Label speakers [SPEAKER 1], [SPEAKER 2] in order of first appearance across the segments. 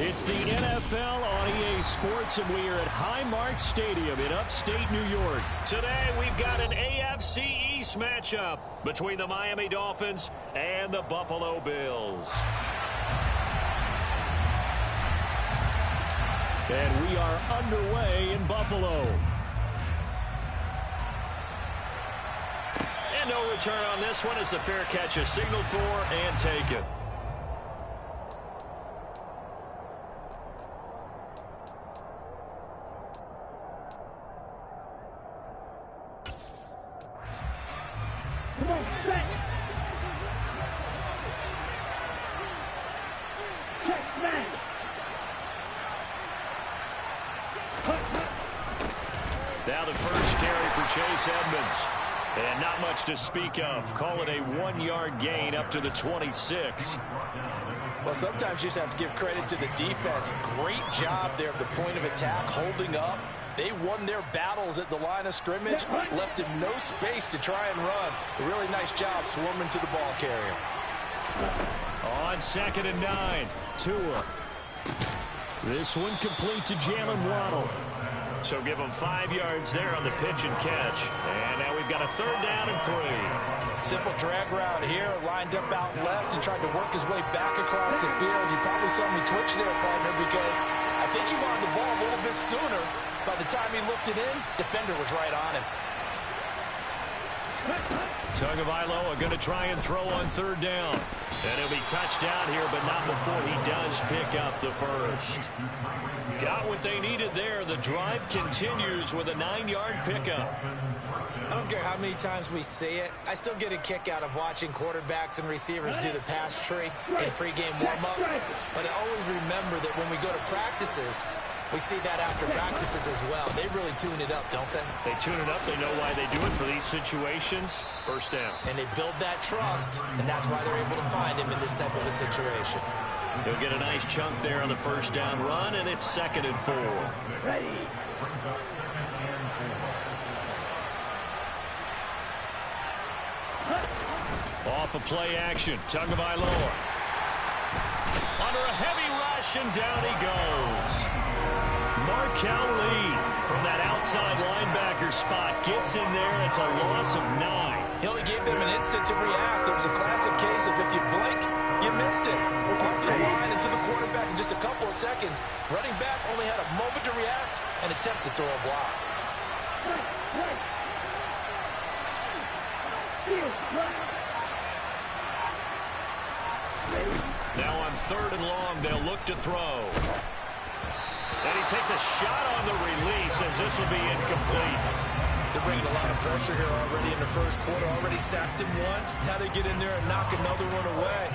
[SPEAKER 1] It's the NFL on EA Sports, and we are at Highmark Stadium in upstate New York. Today, we've got an AFC East matchup between the Miami Dolphins and the Buffalo Bills. And we are underway in Buffalo. And no return on this one as the fair catch is signaled for and taken. Now the first carry for Chase Edmonds. And not much to speak of. Call it a 1-yard gain up to the 26.
[SPEAKER 2] Well, sometimes you just have to give credit to the defense. Great job there at the point of attack, holding up. They won their battles at the line of scrimmage, left him no space to try and run. A really nice job swarming to the ball carrier.
[SPEAKER 1] On 2nd and 9, Tua. This one complete to Jalen Waddle. So give him 5 yards there on the pitch and catch. And now we've got a 3rd down and 3.
[SPEAKER 2] Simple drag route here, lined up out left and tried to work his way back across the field. You probably saw me twitch there, partner, because I think he wanted the ball a little bit sooner. By the time he looked it in, defender was right on him.
[SPEAKER 1] Tagovailoa going to try and throw on 3rd down. And he'll be touchdown here, but not before he does pick up the first. Got what they needed there. The drive continues with a 9-yard pickup.
[SPEAKER 2] I don't care how many times we see it. I still get a kick out of watching quarterbacks and receivers do the pass tree in pregame warm-up. But I always remember that when we go to practices, we see that after practices as well. They really tune it up, don't they?
[SPEAKER 1] They tune it up. They know why they do it for these situations. 1st down.
[SPEAKER 2] And they build that trust, and that's why they're able to find him in this type of a situation.
[SPEAKER 1] He'll get a nice chunk there on the 1st down run, and it's 2nd and 4.
[SPEAKER 3] Ready.
[SPEAKER 1] Off of play action, Tagovailoa. Under a heavy rush, and down he goes. Markel Lee from that outside linebacker spot gets in there. It's a loss of 9.
[SPEAKER 2] He only gave them an instant to react. It was a classic case of if you blink, you missed it. Off the line into the quarterback in just a couple of seconds. Running back only had a moment to react and attempt to throw a block.
[SPEAKER 1] Now on 3rd and long, they'll look to throw. And he takes a shot on the release as this will be incomplete.
[SPEAKER 2] They're bringing a lot of pressure here already in the first quarter. Already sacked him once. Now they get in there and knock another one away.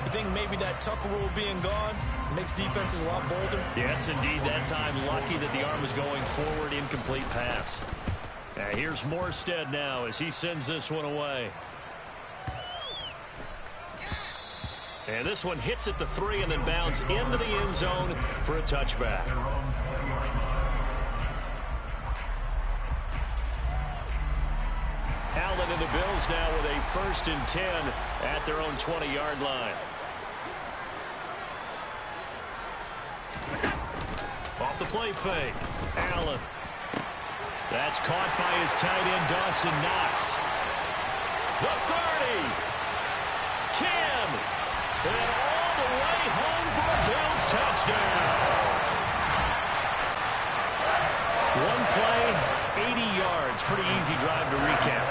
[SPEAKER 2] You think maybe that Tucker rule being gone makes defenses a lot bolder?
[SPEAKER 1] Yes, indeed. That time, lucky that the arm was going forward. Incomplete pass. Here's Morstead now as he sends this one away. And this one hits at the 3 and then bounds into the end zone for a touchback. Allen and the Bills now with a 1st and 10 at their own 20-yard line. Off the play fake. Allen. That's caught by his tight end, Dawson Knox. The 30. 10. And all the way home for a Bills touchdown. One play, 80 yards. Pretty easy drive to recap.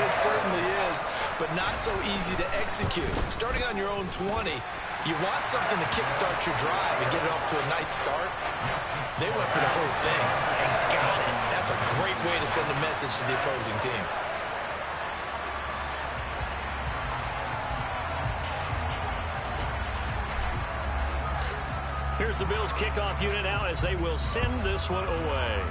[SPEAKER 2] It certainly is, but not so easy to execute. Starting on your own 20, you want something to kickstart your drive and get it off to a nice start. They went for the whole thing and got it. That's a great way to send a message to the opposing team.
[SPEAKER 1] Here's the Bills kickoff unit now as they will send this one away.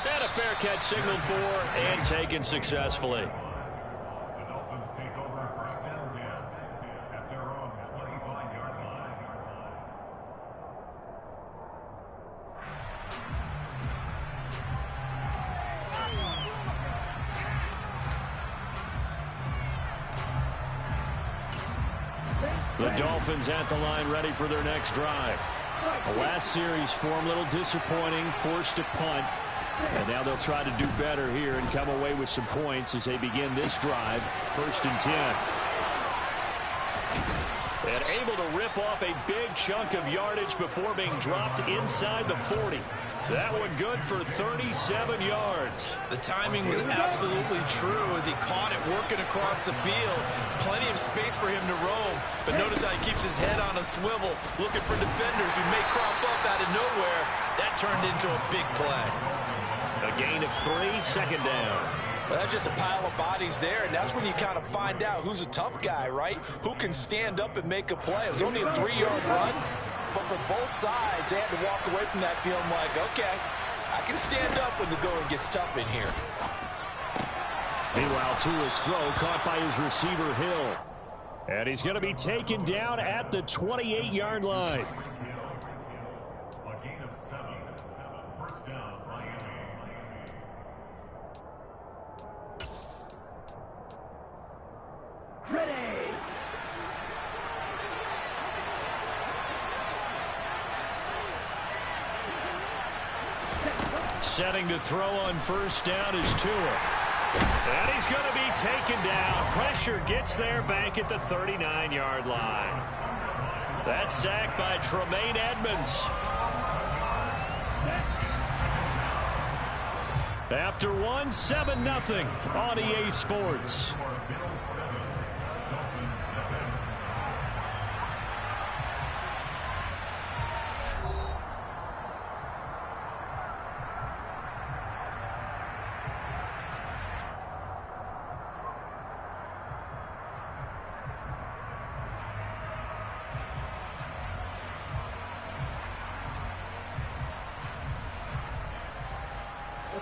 [SPEAKER 1] And a fair catch signaled for and taken successfully.
[SPEAKER 4] The Dolphins take over 1st and 10 at their own 25-yard line.
[SPEAKER 1] The Dolphins at the line ready for their next drive. The last series for them, a little disappointing, forced a punt. And now they'll try to do better here and come away with some points as they begin this drive. 1st and 10. And able to rip off a big chunk of yardage before being dropped inside the 40. That one good for 37 yards.
[SPEAKER 2] The timing was absolutely true as he caught it working across the field. Plenty of space for him to roam. But notice how he keeps his head on a swivel, looking for defenders who may crop up out of nowhere. That turned into a big play.
[SPEAKER 1] A gain of 3, 2nd down.
[SPEAKER 2] Well, that's just a pile of bodies there, and that's when you kind of find out who's a tough guy, right? Who can stand up and make a play. It was only a 3-yard run, but for both sides, they had to walk away from that feeling like, okay, I can stand up when the going gets tough in here.
[SPEAKER 1] Meanwhile, Tua's throw caught by his receiver, Hill. And he's going to be taken down at the 28-yard line.
[SPEAKER 4] A gain of 7. 1st down, Miami.
[SPEAKER 1] Setting to throw on 1st down is Tua. And he's going to be taken down. Pressure gets there back at the 39-yard line. That's sacked by Tremaine Edmonds. After one, 7-0 on EA Sports.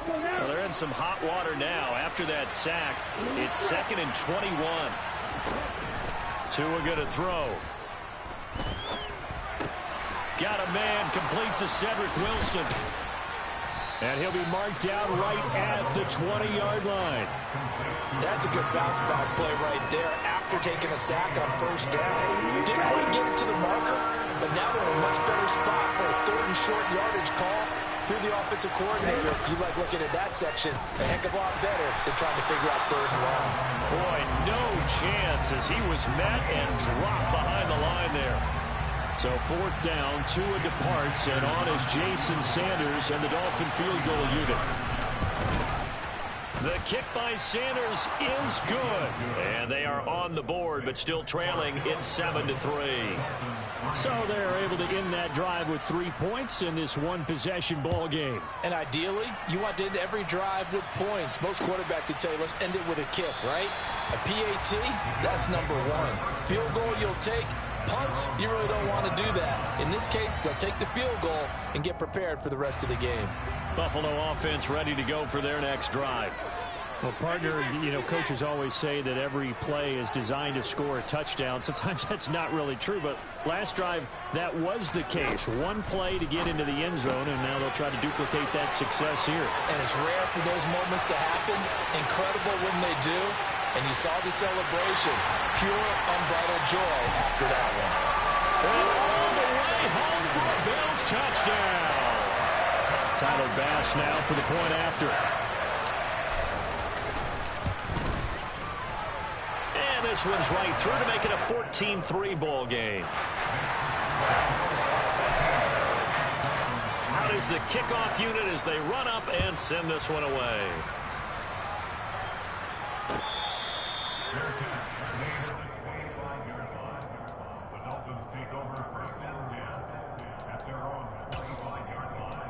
[SPEAKER 1] Well, they're in some hot water now. After that sack, it's 2nd and 21. Tua going to throw. Got a man complete to Cedric Wilson. And he'll be marked down right at the 20-yard line.
[SPEAKER 2] That's a good bounce-back play right there after taking a sack on 1st down. Didn't quite get it to the marker, but now they're in a much better spot for a 3rd and short yardage call. Through the offensive coordinator, you like looking at that section a heck of a lot better than trying to figure out 3rd and long.
[SPEAKER 1] Boy, no chance as he was met and dropped behind the line there. So 4th down, Tua departs, and on is Jason Sanders and the Dolphin field goal unit. The kick by Sanders is good. And they are on the board, but still trailing. It's 7-3. So they're able to end that drive with 3 points in this one-possession ball game.
[SPEAKER 2] And ideally, you want to end every drive with points. Most quarterbacks would tell you, let's end it with a kick, right? A PAT, that's number 1. Field goal you'll take. Punts, you really don't want to do that. In this case, they'll take the field goal and get prepared for the rest of the game.
[SPEAKER 1] Buffalo offense ready to go for their next drive. Well, partner, you know, coaches always say that every play is designed to score a touchdown. Sometimes that's not really true, but last drive, that was the case. One play to get into the end zone, and now they'll try to duplicate that success here.
[SPEAKER 2] And it's rare for those moments to happen. Incredible when they do. And you saw the celebration. Pure, unbridled joy after that one.
[SPEAKER 1] And all the way home for a Bills touchdown. Tyler Bass now for the point after. And this one's right through to make it a 14-3 ball game. Out is the kickoff unit as they run up and send this one away.
[SPEAKER 4] The Dolphins take over 1st and 10 at their own 25-yard line.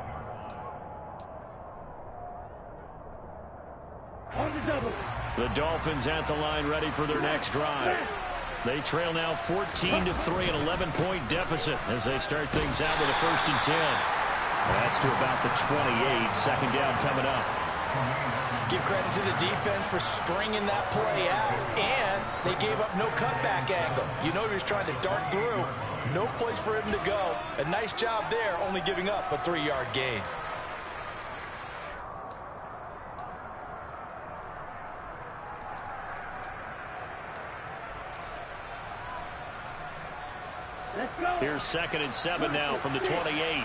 [SPEAKER 1] The Dolphins at the line ready for their next drive. They trail now 14-3, an 11-point deficit as they start things out with a 1st and 10. That's to about the 28. 2nd down coming up.
[SPEAKER 2] Give credit to the defense for stringing that play out, and they gave up no cutback angle. You know he was trying to dart through. No place for him to go. A nice job there, only giving up a 3-yard gain.
[SPEAKER 1] 2nd and 7 now from the 28.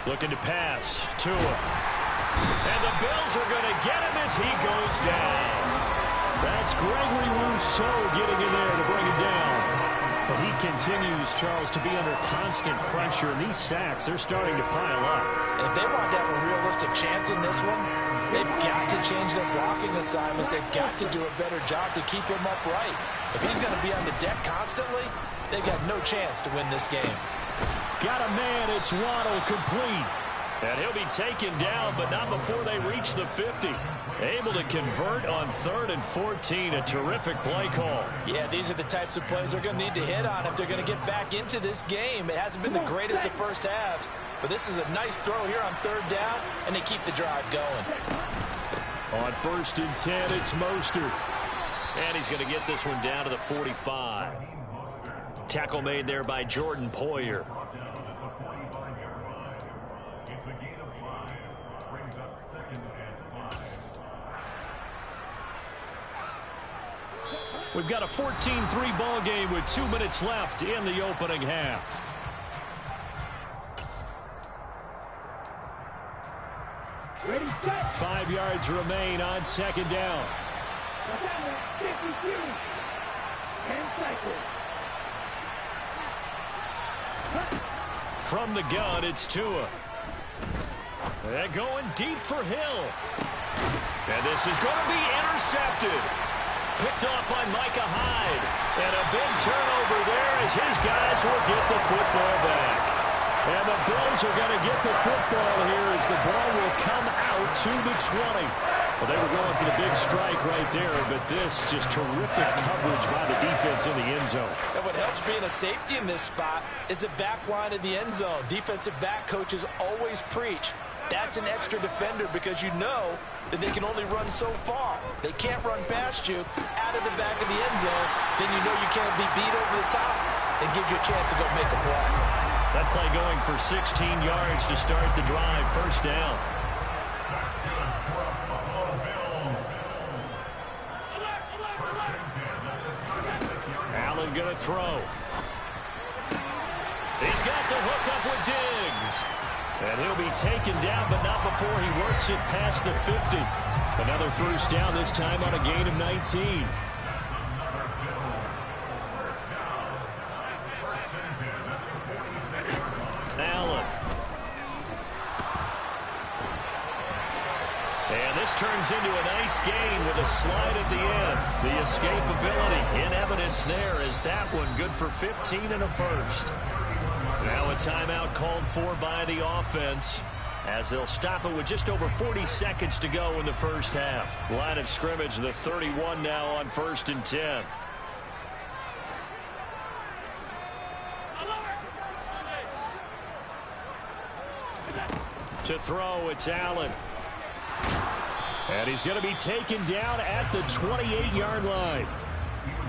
[SPEAKER 1] Looking to pass. Tua. And the Bills are going to get him as he goes down. That's Gregory Rousseau getting in there to bring him down. But he continues, Charles, to be under constant pressure. And these sacks, they're starting to pile up.
[SPEAKER 2] If they want to have a realistic chance in this one, they've got to change their blocking assignments. They've got to do a better job to keep him upright. If he's going to be on the deck constantly, they've got no chance to win this game.
[SPEAKER 1] Got a man. It's Waddle, complete. And he'll be taken down, but not before they reach the 50. Able to convert on 3rd and 14. A terrific play call.
[SPEAKER 2] Yeah, these are the types of plays they're going to need to hit on if they're going to get back into this game. It hasn't been the greatest of first halves, but this is a nice throw here on 3rd down, and they keep the drive going.
[SPEAKER 1] On 1st and 10, it's Mostert. And he's going to get this one down to the 45. Tackle made there by Jordan Poyer. We've got a 14-3 ball game with 2 minutes left in the opening half.
[SPEAKER 3] Ready, set.
[SPEAKER 1] 5 yards remain on 2nd down.
[SPEAKER 3] 52. And cycle.
[SPEAKER 1] From the gun, it's Tua. They're going deep for Hill. And this is going to be intercepted. Picked off by Micah Hyde. And a big turnover there as his guys will get the football back. And the Bills are going to get the football here as the ball will come out to the 20. Well, they were going for the big strike right there, but this just terrific coverage by the defense in the end zone.
[SPEAKER 2] And what helps being a safety in this spot is the back line of the end zone. Defensive back coaches always preach. That's an extra defender because you know that they can only run so far. They can't run past you out of the back of the end zone. Then you know you can't be beat over the top. It gives you a chance to go make a play.
[SPEAKER 1] That play going for 16 yards to start the drive. 1st down. Allen going to throw. He's got the hook up with Diggs. And he'll be taken down, but not before he works it past the 50. Another 1st down, this time on a gain of 19. Allen. And this turns into a nice gain with a slide at the end. The escapability in evidence there is that one good for 15 and a 1st. Now a timeout called for by the offense as they'll stop it with just over 40 seconds to go in the 1st half. Line of scrimmage, the 31 now on 1st and 10. To throw, it's Allen. And he's going to be taken down at the 28-yard line.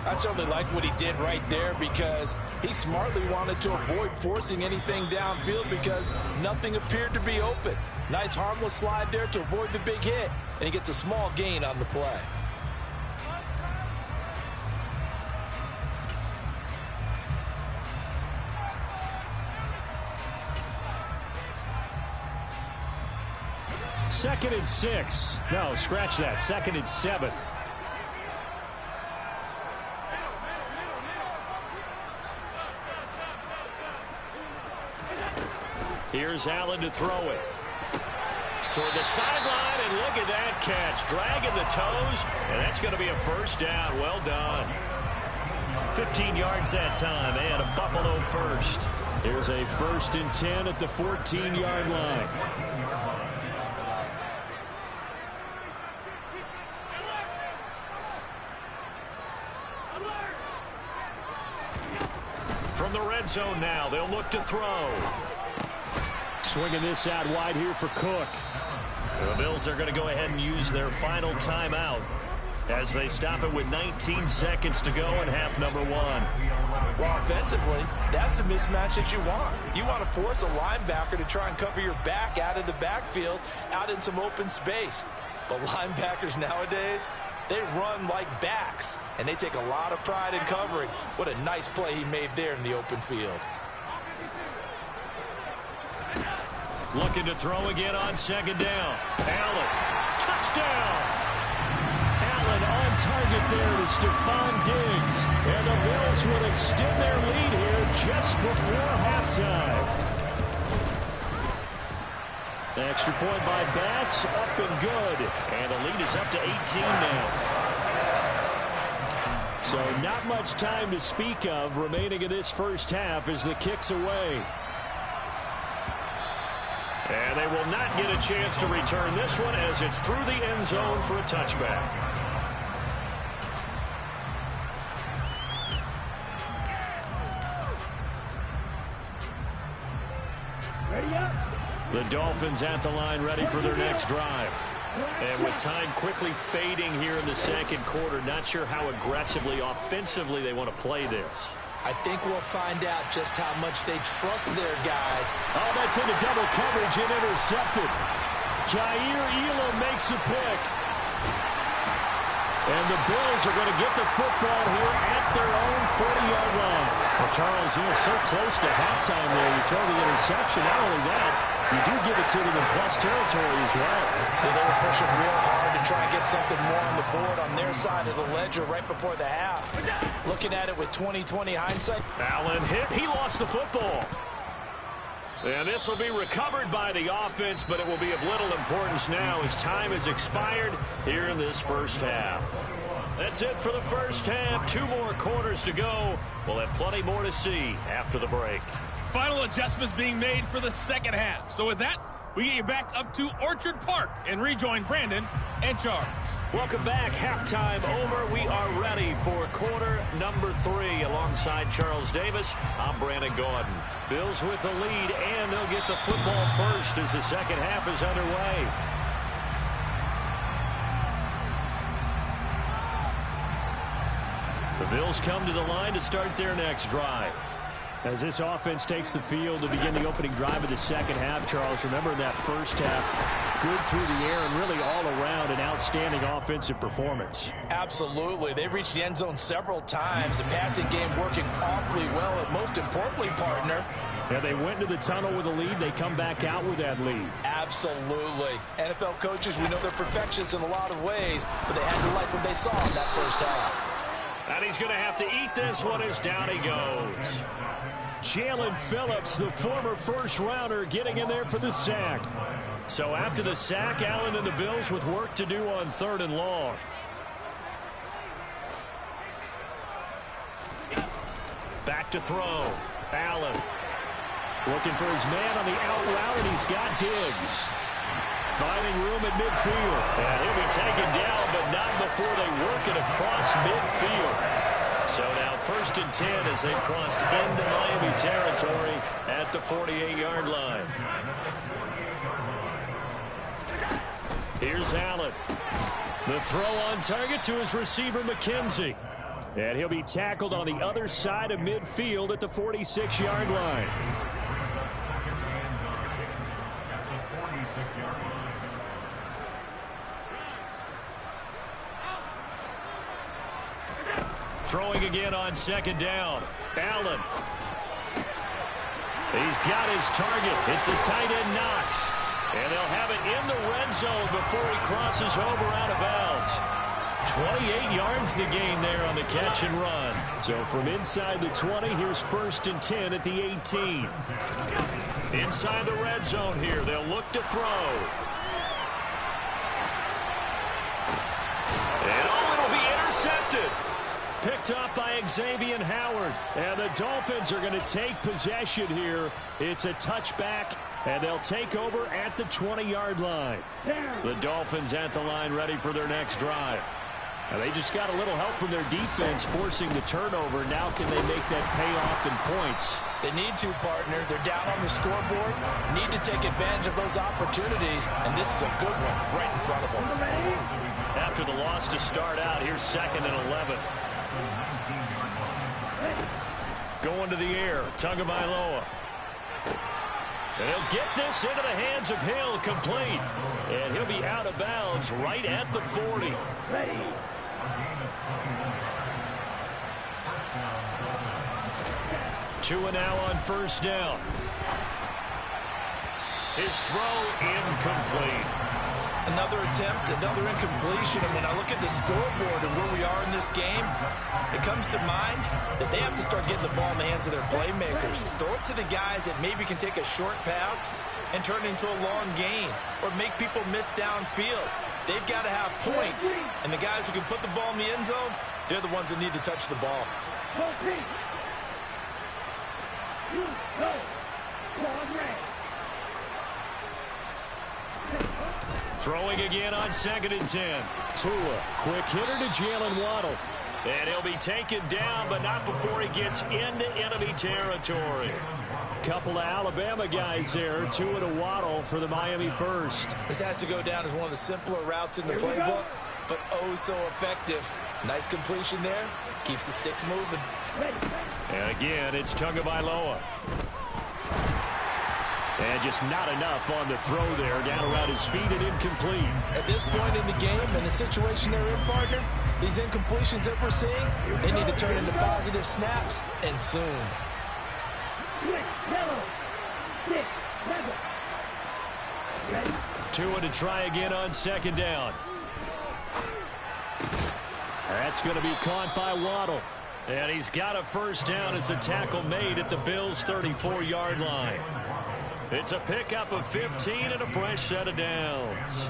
[SPEAKER 2] I certainly like what he did right there because he smartly wanted to avoid forcing anything downfield because nothing appeared to be open. Nice harmless slide there to avoid the big hit, and he gets a small gain on the play.
[SPEAKER 1] Second and 6. No, scratch that. 2nd and 7. Here's Allen to throw it. Toward the sideline, and look at that catch. Dragging the toes, and that's going to be a 1st down. Well done. 15 yards that time, and a Buffalo 1st. Here's a 1st and 10 at the 14-yard line. From the red zone now, they'll look to throw. Swinging this out wide here for Cook. The Bills are going to go ahead and use their final timeout as they stop it with 19 seconds to go in half number 1.
[SPEAKER 2] Well, offensively, that's the mismatch that you want. You want to force a linebacker to try and cover your back out of the backfield, out in some open space. But linebackers nowadays, They run like backs, and they take a lot of pride in covering. What a nice play he made there in the open field.
[SPEAKER 1] Looking to throw again on second down. Allen, touchdown! Allen on target there to Stephon Diggs. And the Bills would extend their lead here just before halftime. Extra point by Bass, up and good. And the lead is up to 18 now. So not much time to speak of remaining in this first half as the kick's away. And they will not get a chance to return this one as it's through the end zone for a touchback.
[SPEAKER 3] Ready up.
[SPEAKER 1] The Dolphins at the line ready for their next drive. And with time quickly fading here in the second quarter, not sure how aggressively, offensively they want to play this.
[SPEAKER 2] I think we'll find out just how much they trust their guys.
[SPEAKER 1] Oh, that's into double coverage and intercepted. Jair Elam makes a pick. And the Bills are going to get the football here at their own 40-yard line. Well, Charles, so close to halftime there. You throw the interception. Not only that, you do give it to them in plus territory as well.
[SPEAKER 2] Yeah, they were pushing real hard to try and get something more on the board on their side of the ledger right before the half. Looking at it with 20/20 hindsight.
[SPEAKER 1] Allen hit. He lost the football. And this will be recovered by the offense, but it will be of little importance now as time has expired here in this first half. That's it for the first half. 2 more quarters to go. We'll have plenty more to see after the break.
[SPEAKER 5] Final adjustments being made for the second half. So with that, we get you back up to Orchard Park and rejoin Brandon and Charles.
[SPEAKER 1] Welcome back. Halftime over. We are ready for quarter number 3 alongside Charles Davis. I'm Brandon Gaudin. Bills with the lead, and they'll get the football first as the second half is underway. The Bills come to the line to start their next drive. As this offense takes the field to begin the opening drive of the second half, Charles, remember in that first half, good through the air and really all around an outstanding offensive performance.
[SPEAKER 2] Absolutely. They reached the end zone several times. The passing game working awfully well, and most importantly, partner,
[SPEAKER 1] yeah, they went into the tunnel with a lead. They come back out with that lead.
[SPEAKER 2] Absolutely. NFL coaches, we know they're perfectionists in a lot of ways, but they had to like what they saw in that first half.
[SPEAKER 1] And he's going to have to eat this one as down he goes. Jalen Phillips, the former first-rounder, getting in there for the sack. So after the sack, Allen and the Bills with work to do on 3rd and long. Back to throw. Allen looking for his man on the out route, and he's got Diggs. Finding room at midfield. And he'll be taken down, but not before they work it across midfield. So now 1st and 10 as they've crossed into Miami territory at the 48-yard line. Here's Allen. The throw on target to his receiver, McKenzie. And he'll be tackled on the other side of midfield at the 46-yard line. Throwing again on 2nd down. Allen. He's got his target. It's the tight end Knox. And they'll have it in the red zone before he crosses over out of bounds. 28 yards the gain there on the catch and run. So from inside the 20, here's 1st and 10 at the 18. Inside the red zone here, they'll look to throw. And it'll be intercepted. Picked up by Xavier Howard. And the Dolphins are going to take possession here. It's a touchback, and they'll take over at the 20-yard line. The Dolphins at the line ready for their next drive. And they just got a little help from their defense forcing the turnover. Now can they make that pay off in points?
[SPEAKER 2] They need to, partner. They're down on the scoreboard. Need to take advantage of those opportunities, and this is a good one right in front of them.
[SPEAKER 1] After the loss to start out, here's 2nd and 11. Going to the air, Tagovailoa. And he'll get this into the hands of Hill, complete. And he'll be out of bounds right at the 40.
[SPEAKER 3] Ready.
[SPEAKER 1] Two now on first down. His throw incomplete.
[SPEAKER 2] Another attempt, another incompletion, and when I look at the scoreboard and where we are in this game, it comes to mind that they have to start getting the ball in the hands of their playmakers. Throw it to the guys that maybe can take a short pass and turn it into a long gain or make people miss downfield. They've got to have points, and the guys who can put the ball in the end zone, they're the ones that need to touch the ball.
[SPEAKER 1] Throwing again on 2nd and 10. Tua, quick hitter to Jalen Waddle. And he'll be taken down, but not before he gets into enemy territory. Couple of Alabama guys there, Tua to Waddle for the Miami first.
[SPEAKER 2] This has to go down as one of the simpler routes in the playbook, but oh so effective. Nice completion there. Keeps the sticks moving.
[SPEAKER 1] And again, it's Tagovailoa. And just not enough on the throw there. Down around his feet and incomplete.
[SPEAKER 2] At this point in the game and the situation they're in, partner, these incompletions that we're seeing, they need to turn into positive snaps, and soon.
[SPEAKER 1] Tua to try again on 2nd down. That's going to be caught by Waddle. And he's got a first down as a tackle made at the Bills' 34-yard line. It's a pickup of 15 and a fresh set of downs.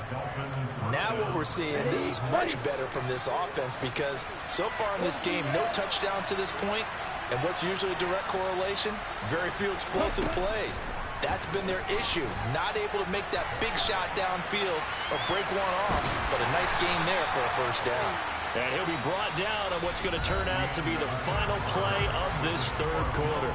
[SPEAKER 2] Now what we're seeing, this is much better from this offense because so far in this game, no touchdown to this point, and what's usually a direct correlation? Very few explosive plays. That's been their issue, not able to make that big shot downfield or break one off, but a nice game there for a first down.
[SPEAKER 1] And he'll be brought down on what's going to turn out to be the final play of this third quarter.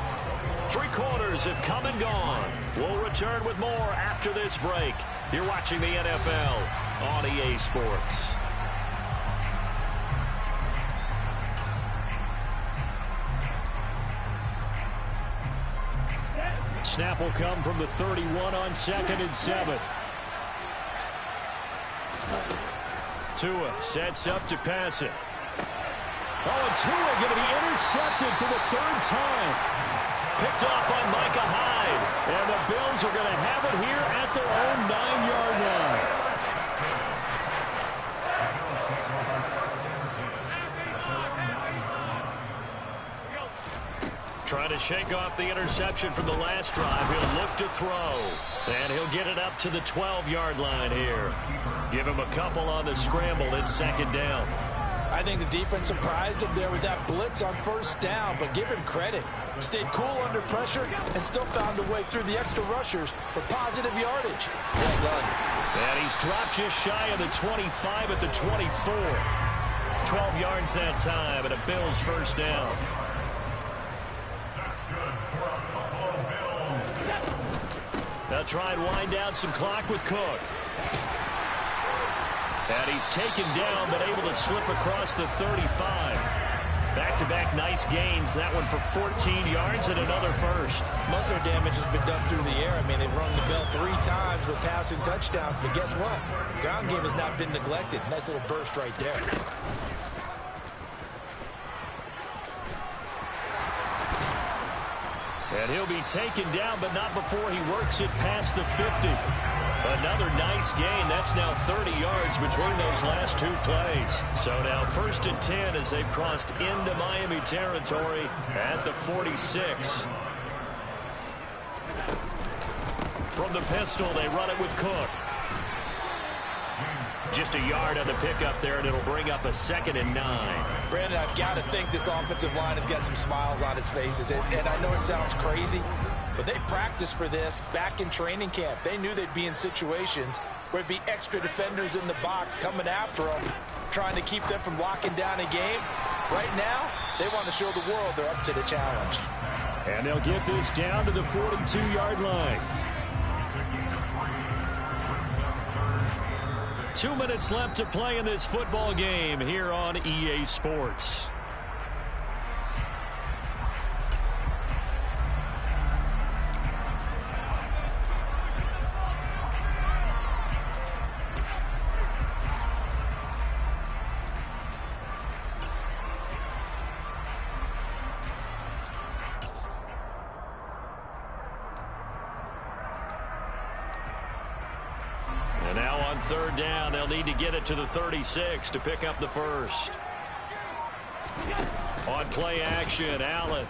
[SPEAKER 1] 3 quarters have come and gone. We'll return with more after this break. You're watching the NFL on EA Sports. Snap will come from the 31 on 2nd and 7. Tua sets up to pass it. Oh, and Tua going to be intercepted for the 3rd time. Picked off by Micah Hyde. And the Bills are going to have it here at their own 9-yard line. Trying to shake off the interception from the last drive. He'll look to throw. And he'll get it up to the 12-yard line here. Give him a couple on the scramble. It's 2nd down.
[SPEAKER 2] I think the defense surprised him there with that blitz on first down, but give him credit. Stayed cool under pressure and still found a way through the extra rushers for positive yardage. Well done.
[SPEAKER 1] And he's dropped just shy of the 25 at the 24. 12 yards that time and a Bills first down. They'll try and wind down some clock with Cook. And he's taken down, but able to slip across the 35. Back-to-back nice gains. That one for 14 yards and another first.
[SPEAKER 2] Most of their damage has been done through the air. I mean, they've rung the bell 3 times with passing touchdowns, but guess what? Ground game has not been neglected. Nice little burst right there.
[SPEAKER 1] And he'll be taken down, but not before he works it past the 50. Another nice gain. That's now 30 yards between those last 2 plays. So now 1st and 10 as they've crossed into Miami territory at the 46. From the pistol, they run it with Cook. Just a yard on the pickup there, and it'll bring up a 2nd and 9.
[SPEAKER 2] Brandon, I've got to think this offensive line has got some smiles on its faces. And I know it sounds crazy, but they practiced for this back in training camp. They knew they'd be in situations where it'd be extra defenders in the box coming after them, trying to keep them from locking down a game. Right now, they want to show the world they're up to the challenge.
[SPEAKER 1] And they'll get this down to the 42-yard line. 2 minutes left to play in this football game here on EA Sports. on third down. They'll need to get it to the 36 to pick up the first. On play action, Allen.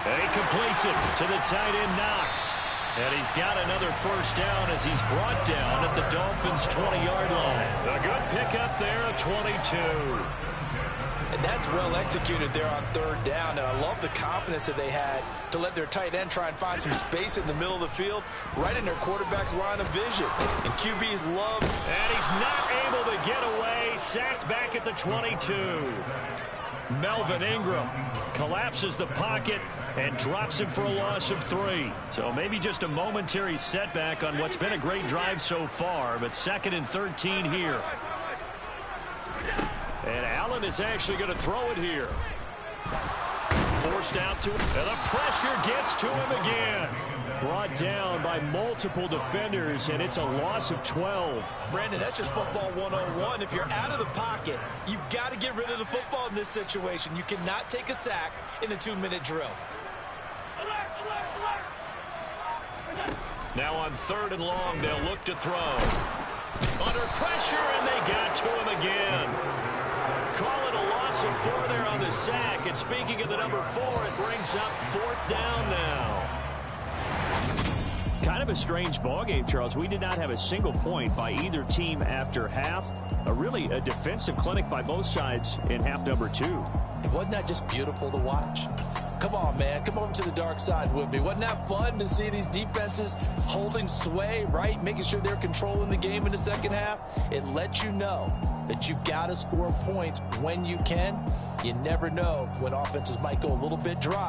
[SPEAKER 1] And he completes it to the tight end, Knox. And he's got another first down as he's brought down at the Dolphins' 20-yard line. A good pickup there at 22.
[SPEAKER 2] And that's well executed there on third down. And I love the confidence that they had to let their tight end try and find some space in the middle of the field, right in their quarterback's line of vision. And QBs love.
[SPEAKER 1] And he's not able to get away. Sacked back at the 22. Melvin Ingram collapses the pocket and drops him for a loss of 3. So maybe just a momentary setback on what's been a great drive so far, but 2nd and 13 here. And Allen is actually going to throw it here. Forced out to him, and the pressure gets to him again. Brought down by multiple defenders, and it's a loss of 12.
[SPEAKER 2] Brandon, that's just football 101. If you're out of the pocket, you've got to get rid of the football in this situation. You cannot take a sack in a 2-minute drill.
[SPEAKER 1] Now on 3rd and long, they'll look to throw. Under pressure, and they got to him again. Call it a loss of 4 there on the sack. And speaking of the number 4, it brings up 4th down now. Kind of a strange ballgame, Charles. We did not have a single point by either team after half. Really a defensive clinic by both sides in half number 2.
[SPEAKER 2] Wasn't that just beautiful to watch? Come on, man. Come over to the dark side with me. Wasn't that fun to see these defenses holding sway, right? Making sure they're controlling the game in the second half. It lets you know that you've got to score points when you can. You never know when offenses might go a little bit dry.